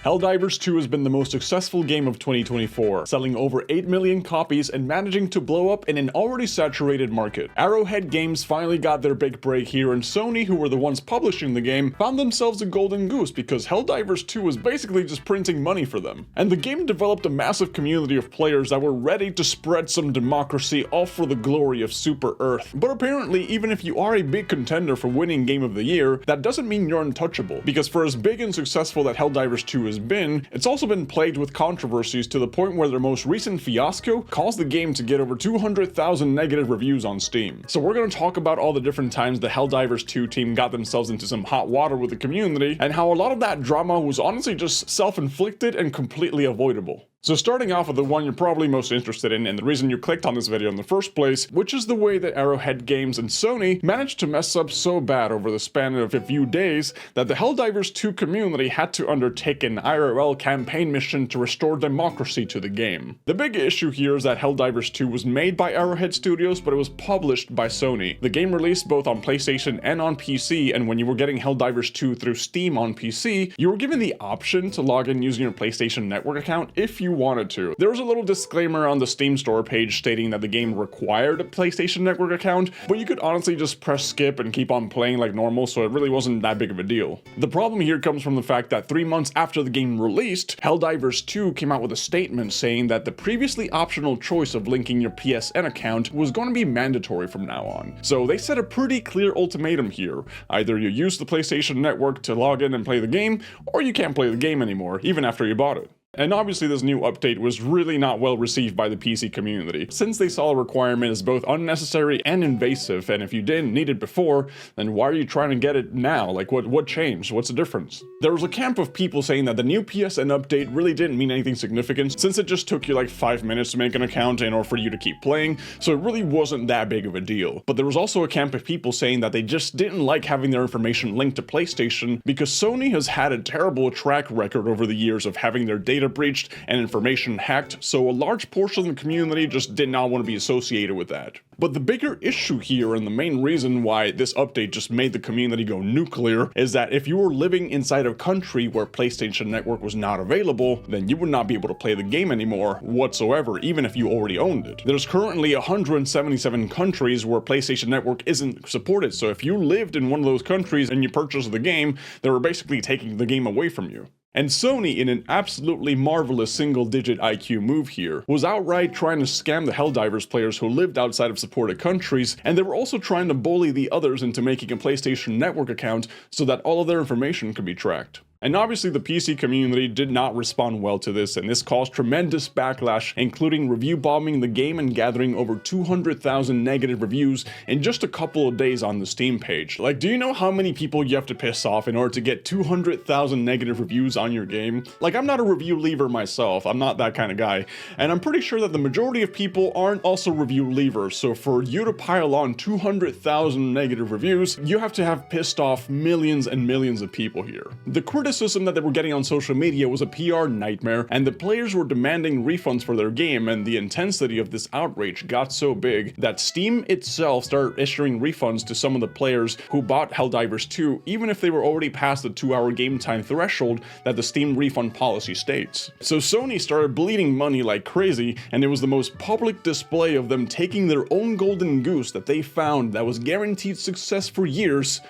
Helldivers 2 has been the most successful game of 2024, selling over 8 million copies and managing to blow up in an already saturated market. Arrowhead Games finally got their big break here, and Sony, who were the ones publishing the game, found themselves a golden goose because Helldivers 2 was basically just printing money for them. And the game developed a massive community of players that were ready to spread some democracy, all for the glory of Super Earth. But apparently, even if you are a big contender for winning Game of the Year, that doesn't mean you're untouchable, because for as big and successful that Helldivers 2 has been, it's also been plagued with controversies to the point where their most recent fiasco caused the game to get over 200,000 negative reviews on Steam. So we're going to talk about all the different times the Helldivers 2 team got themselves into some hot water with the community, and how a lot of that drama was honestly just self-inflicted and completely avoidable. So starting off with the one you're probably most interested in, and the reason you clicked on this video in the first place, which is the way that Arrowhead Games and Sony managed to mess up so bad over the span of a few days that the Helldivers 2 community had to undertake an IRL campaign mission to restore democracy to the game. The big issue here is that Helldivers 2 was made by Arrowhead Studios, but it was published by Sony. The game released both on PlayStation and on PC, and when you were getting Helldivers 2 through Steam on PC, you were given the option to log in using your PlayStation Network account if you wanted to. There was a little disclaimer on the Steam store page stating that the game required a PlayStation Network account, but you could honestly just press skip and keep on playing like normal, so it really wasn't that big of a deal. The problem here comes from the fact that 3 months after the game released, Helldivers 2 came out with a statement saying that the previously optional choice of linking your PSN account was going to be mandatory from now on. So they set a pretty clear ultimatum here. Either you use the PlayStation Network to log in and play the game, or you can't play the game anymore, even after you bought it. And obviously this new update was really not well received by the PC community, since they saw a requirement as both unnecessary and invasive, and if you didn't need it before, then why are you trying to get it now? Like what changed? What's the difference? There was a camp of people saying that the new PSN update really didn't mean anything significant, since it just took you like 5 minutes to make an account in order for you to keep playing, so it really wasn't that big of a deal. But there was also a camp of people saying that they just didn't like having their information linked to PlayStation, because Sony has had a terrible track record over the years of having their data breached and information hacked, so a large portion of the community just did not want to be associated with that. But the bigger issue here, and the main reason why this update just made the community go nuclear, is that if you were living inside a country where PlayStation Network was not available, then you would not be able to play the game anymore whatsoever, even if you already owned it. There's currently 177 countries where PlayStation Network isn't supported, so if you lived in one of those countries and you purchased the game, they were basically taking the game away from you. And Sony, in an absolutely marvelous single-digit IQ move here, was outright trying to scam the Helldivers players who lived outside of supported countries, and they were also trying to bully the others into making a PlayStation Network account so that all of their information could be tracked. And obviously the PC community did not respond well to this, and this caused tremendous backlash, including review bombing the game and gathering over 200,000 negative reviews in just a couple of days on the Steam page. Like, do you know how many people you have to piss off in order to get 200,000 negative reviews on your game? Like, I'm not a review leaver myself, I'm not that kind of guy, and I'm pretty sure that the majority of people aren't also review leavers, so for you to pile on 200,000 negative reviews, you have to have pissed off millions and millions of people here. The criticism that they were getting on social media was a PR nightmare, and the players were demanding refunds for their game, and the intensity of this outrage got so big that Steam itself started issuing refunds to some of the players who bought Helldivers 2, even if they were already past the 2-hour game time threshold that the Steam refund policy states. So Sony started bleeding money like crazy, and it was the most public display of them taking their own golden goose that they found that was guaranteed success for years,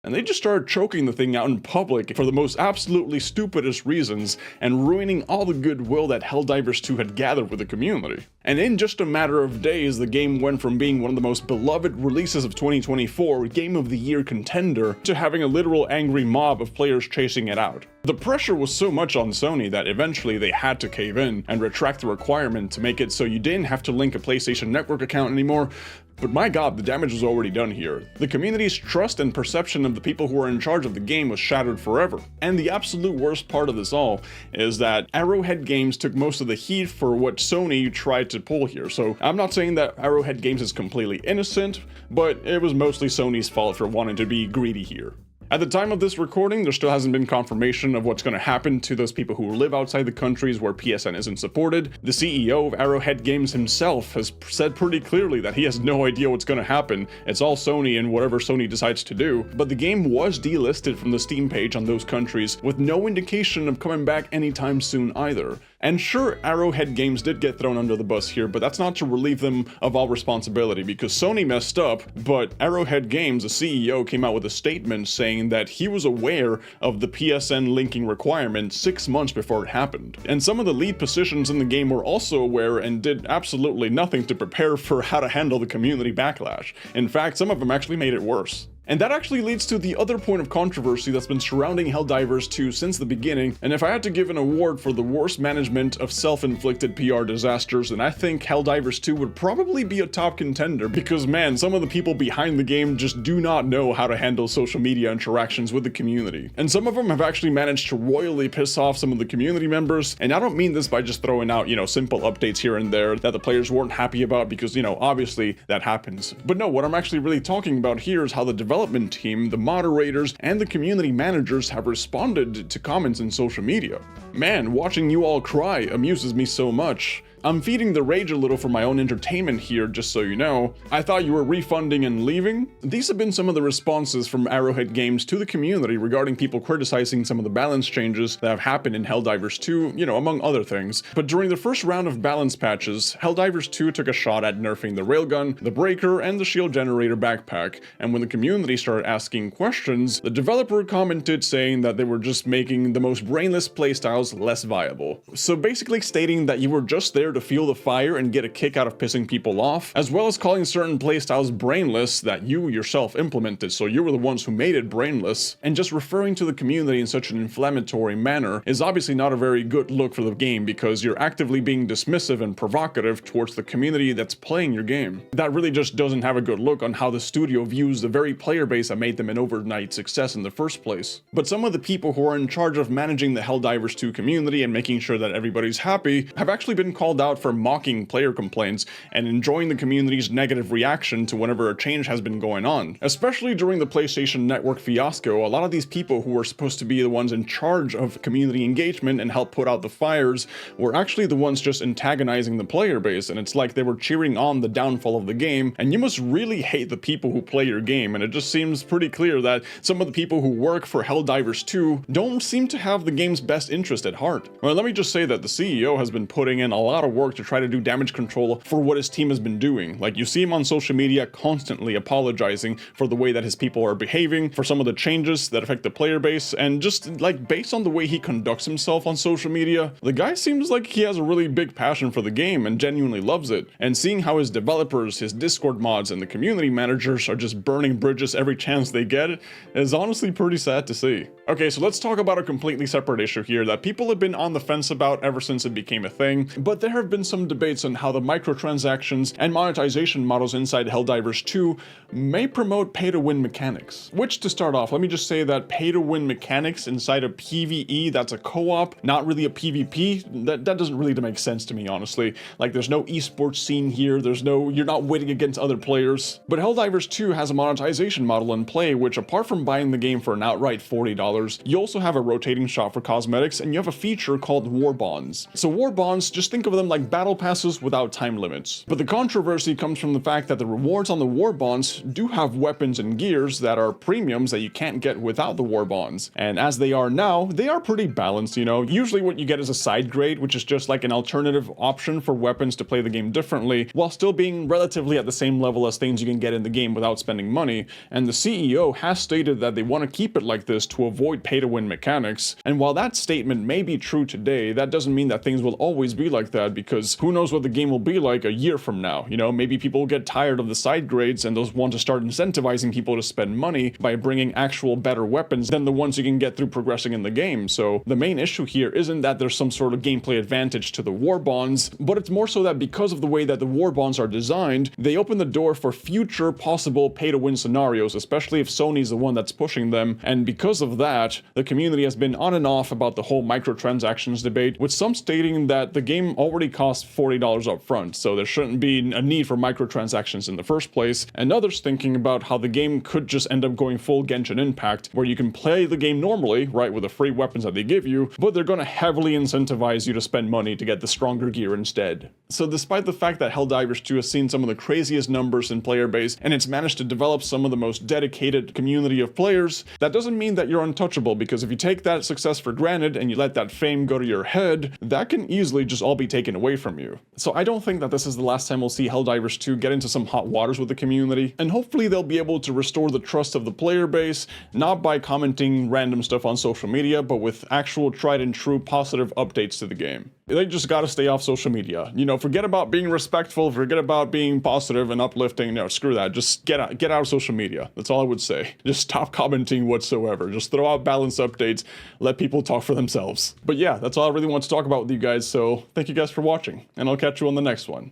and they just started choking the thing out in public for the most absolutely stupidest reasons, and ruining all the goodwill that Helldivers 2 had gathered with the community. And in just a matter of days, the game went from being one of the most beloved releases of 2024, Game of the Year contender, to having a literal angry mob of players chasing it out. The pressure was so much on Sony that eventually they had to cave in and retract the requirement to make it so you didn't have to link a PlayStation Network account anymore. But my god, the damage was already done here. The community's trust and perception of the people who were in charge of the game was shattered forever. And the absolute worst part of this all is that Arrowhead Games took most of the heat for what Sony tried to pull here. So I'm not saying that Arrowhead Games is completely innocent, but it was mostly Sony's fault for wanting to be greedy here. At the time of this recording, there still hasn't been confirmation of what's going to happen to those people who live outside the countries where PSN isn't supported. The CEO of Arrowhead Games himself has said pretty clearly that he has no idea what's going to happen. It's all Sony and whatever Sony decides to do. But the game was delisted from the Steam page on those countries with no indication of coming back anytime soon either. And sure, Arrowhead Games did get thrown under the bus here, but that's not to relieve them of all responsibility because Sony messed up, but Arrowhead Games, the CEO, came out with a statement saying that he was aware of the PSN linking requirement 6 months before it happened. And some of the lead positions in the game were also aware and did absolutely nothing to prepare for how to handle the community backlash. In fact, some of them actually made it worse. And that actually leads to the other point of controversy that's been surrounding Helldivers 2 since the beginning, and if I had to give an award for the worst management of self-inflicted PR disasters, then I think Helldivers 2 would probably be a top contender, because man, some of the people behind the game just do not know how to handle social media interactions with the community. And some of them have actually managed to royally piss off some of the community members, and I don't mean this by just throwing out, simple updates here and there that the players weren't happy about, because, obviously that happens. But no, what I'm actually really talking about here is how the development team, the moderators, and the community managers have responded to comments in social media. Man, watching you all cry amuses me so much. I'm feeding the rage a little for my own entertainment here, just so you know. I thought you were refunding and leaving? These have been some of the responses from Arrowhead Games to the community regarding people criticizing some of the balance changes that have happened in Helldivers 2, among other things. But during the first round of balance patches, Helldivers 2 took a shot at nerfing the railgun, the breaker, and the shield generator backpack, and when the community started asking questions, the developer commented saying that they were just making the most brainless playstyles less viable. So basically stating that you were just there to feel the fire and get a kick out of pissing people off, as well as calling certain playstyles brainless that you yourself implemented, so you were the ones who made it brainless, and just referring to the community in such an inflammatory manner is obviously not a very good look for the game, because you're actively being dismissive and provocative towards the community that's playing your game. That really just doesn't have a good look on how the studio views the very player base that made them an overnight success in the first place. But some of the people who are in charge of managing the Helldivers 2 community and making sure that everybody's happy have actually been called out for mocking player complaints and enjoying the community's negative reaction to whenever a change has been going on. Especially during the PlayStation Network fiasco, a lot of these people who were supposed to be the ones in charge of community engagement and help put out the fires were actually the ones just antagonizing the player base, and it's like they were cheering on the downfall of the game, and you must really hate the people who play your game, and it just seems pretty clear that some of the people who work for Helldivers 2 don't seem to have the game's best interest at heart. Well, let me just say that the CEO has been putting in a lot of work to try to do damage control for what his team has been doing. Like, you see him on social media constantly apologizing for the way that his people are behaving, for some of the changes that affect the player base, and just like based on the way he conducts himself on social media, the guy seems like he has a really big passion for the game and genuinely loves it. And seeing how his developers, his Discord mods, and the community managers are just burning bridges every chance they get is honestly pretty sad to see. Okay, so let's talk about a completely separate issue here that people have been on the fence about ever since it became a thing, but there have been some debates on how the microtransactions and monetization models inside Helldivers 2 may promote pay-to-win mechanics. Which, to start off, let me just say that pay-to-win mechanics inside a PvE that's a co-op, not really a PvP, that doesn't really make sense to me, honestly. Like, there's no esports scene here, you're not winning against other players. But Helldivers 2 has a monetization model in play, which apart from buying the game for an outright $40, you also have a rotating shop for cosmetics, and you have a feature called War Bonds. So War Bonds, just think of them like battle passes without time limits. But the controversy comes from the fact that the rewards on the War Bonds do have weapons and gears that are premiums that you can't get without the War Bonds. And as they are now, they are pretty balanced, Usually what you get is a side grade, which is just like an alternative option for weapons to play the game differently, while still being relatively at the same level as things you can get in the game without spending money. And the CEO has stated that they want to keep it like this to avoid pay-to-win mechanics. And while that statement may be true today, that doesn't mean that things will always be like that, because who knows what the game will be like a year from now. Maybe people will get tired of the side grades and they'll want to start incentivizing people to spend money by bringing actual better weapons than the ones you can get through progressing in the game. So the main issue here isn't that there's some sort of gameplay advantage to the War Bonds, but it's more so that because of the way that the War Bonds are designed, they open the door for future possible pay-to-win scenarios, especially if Sony's the one that's pushing them. And because of that, the community has been on and off about the whole microtransactions debate, with some stating that the game already already cost $40 up front, so there shouldn't be a need for microtransactions in the first place, and others thinking about how the game could just end up going full Genshin Impact, where you can play the game normally, right, with the free weapons that they give you, but they're gonna heavily incentivize you to spend money to get the stronger gear instead. So despite the fact that Helldivers 2 has seen some of the craziest numbers in player base, and it's managed to develop some of the most dedicated community of players, that doesn't mean that you're untouchable, because if you take that success for granted and you let that fame go to your head, that can easily just all be taken away from you. So I don't think that this is the last time we'll see Helldivers 2 get into some hot waters with the community, and hopefully they'll be able to restore the trust of the player base, not by commenting random stuff on social media, but with actual tried and true positive updates to the game. They just gotta stay off social media. You know, forget about being respectful, forget about being positive and uplifting. No, screw that. Just get out of social media. That's all I would say. Just stop commenting whatsoever. Just throw out balanced updates, let people talk for themselves. But yeah, that's all I really want to talk about with you guys, so thank you guys for watching, and I'll catch you on the next one.